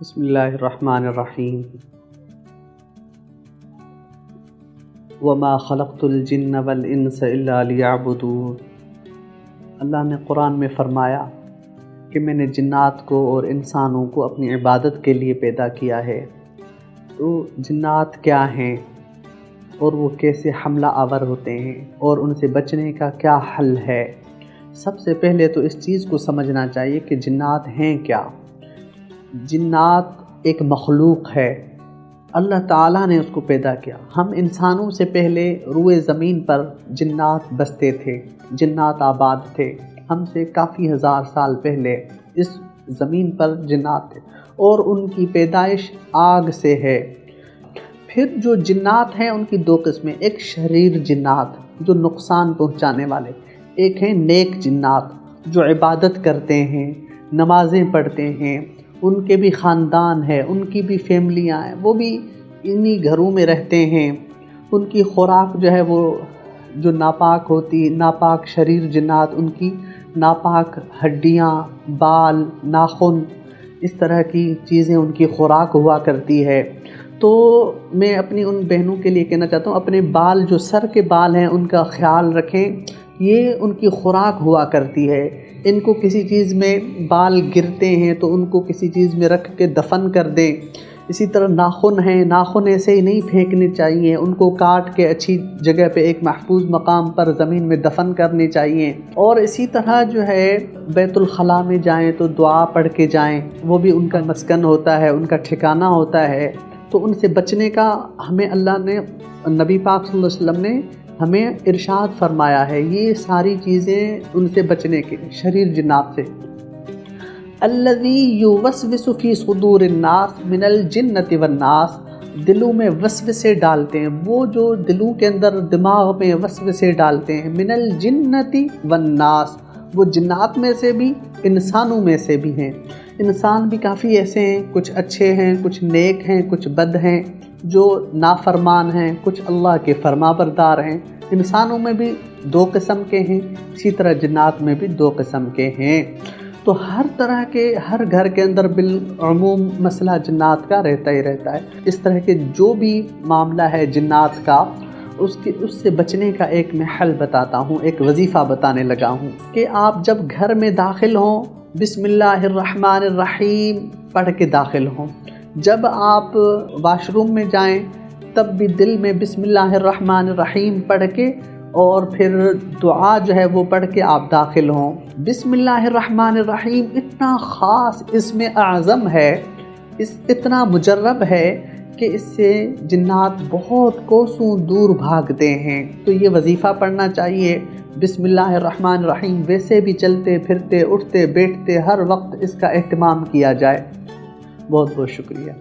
بسم اللہ الرحمن الرحیم وما خلقت الجن والانس الا لیعبدون۔ اللہ نے قرآن میں فرمایا کہ میں نے جنات کو اور انسانوں کو اپنی عبادت کے لیے پیدا کیا ہے۔ تو جنات کیا ہیں اور وہ کیسے حملہ آور ہوتے ہیں اور ان سے بچنے کا کیا حل ہے؟ سب سے پہلے تو اس چیز کو سمجھنا چاہیے کہ جنات ہیں کیا۔ جنات ایک مخلوق ہے، اللہ تعالیٰ نے اس کو پیدا کیا۔ ہم انسانوں سے پہلے روئے زمین پر جنات بستے تھے، جنات آباد تھے۔ ہم سے کافی ہزار سال پہلے اس زمین پر جنات تھے اور ان کی پیدائش آگ سے ہے۔ پھر جو جنات ہیں ان کی دو قسمیں، ایک شریر جنات جو نقصان پہنچانے والے، ایک ہیں نیک جنات جو عبادت کرتے ہیں، نمازیں پڑھتے ہیں، ان کے بھی خاندان ہے، ان کی بھی فیملیاں ہیں، وہ بھی انہی گھروں میں رہتے ہیں۔ ان کی خوراک جو ہے وہ جو ناپاک ہوتی، ناپاک شریر جنات، ان کی ناپاک ہڈیاں، بال، ناخن، اس طرح کی چیزیں ان کی خوراک ہوا کرتی ہے۔ تو میں اپنی ان بہنوں کے لیے کہنا چاہتا ہوں، اپنے بال جو سر کے بال ہیں ان کا خیال رکھیں، یہ ان کی خوراک ہوا کرتی ہے۔ ان کو کسی چیز میں بال گرتے ہیں تو ان کو کسی چیز میں رکھ کے دفن کر دیں۔ اسی طرح ناخن ہیں، ناخن ایسے ہی نہیں پھینکنے چاہیے، ان کو کاٹ کے اچھی جگہ پہ ایک محفوظ مقام پر زمین میں دفن کرنے چاہیے۔ اور اسی طرح جو ہے بیت الخلاء میں جائیں تو دعا پڑھ کے جائیں، وہ بھی ان کا مسکن ہوتا ہے، ان کا ٹھکانہ ہوتا ہے۔ تو ان سے بچنے کا ہمیں اللہ نے، نبی پاک صلی اللہ علیہ وسلم نے ہمیں ارشاد فرمایا ہے، یہ ساری چیزیں ان سے بچنے کے، شریر جنات سے۔ الذی یوسوس فی صدور الناس من الجنۃ والناس، دلوں میں وسوسے ڈالتے ہیں، وہ جو دلوں کے اندر دماغ میں وسوسے ڈالتے ہیں، من الجنۃ والناس، وہ جنات میں سے بھی انسانوں میں سے بھی ہیں۔ انسان بھی کافی ایسے ہیں، کچھ اچھے ہیں، کچھ نیک ہیں، کچھ بد ہیں، جو نافرمان ہیں، کچھ اللہ کے فرما بردار ہیں۔ انسانوں میں بھی دو قسم کے ہیں، اسی طرح جنات میں بھی دو قسم کے ہیں۔ تو ہر طرح کے، ہر گھر کے اندر بالعموم مسئلہ جنات کا رہتا ہی رہتا ہے۔ اس طرح کے جو بھی معاملہ ہے جنات کا، اس سے بچنے کا ایک میں حل بتاتا ہوں، ایک وظیفہ بتانے لگا ہوں کہ آپ جب گھر میں داخل ہوں بسم اللہ الرحمن الرحیم پڑھ کے داخل ہوں۔ جب آپ واش روم میں جائیں تب بھی دل میں بسم اللہ الرحمن الرحیم پڑھ کے اور پھر دعا جو ہے وہ پڑھ کے آپ داخل ہوں۔ بسم اللہ الرحمن الرحیم اتنا خاص اسم اعظم ہے، اتنا مجرب ہے کہ اس سے جنات بہت کوسوں دور بھاگتے ہیں۔ تو یہ وظیفہ پڑھنا چاہیے، بسم اللہ الرحمن الرحیم، ویسے بھی چلتے پھرتے، اٹھتے بیٹھتے ہر وقت اس کا اہتمام کیا جائے۔ بہت بہت شکریہ۔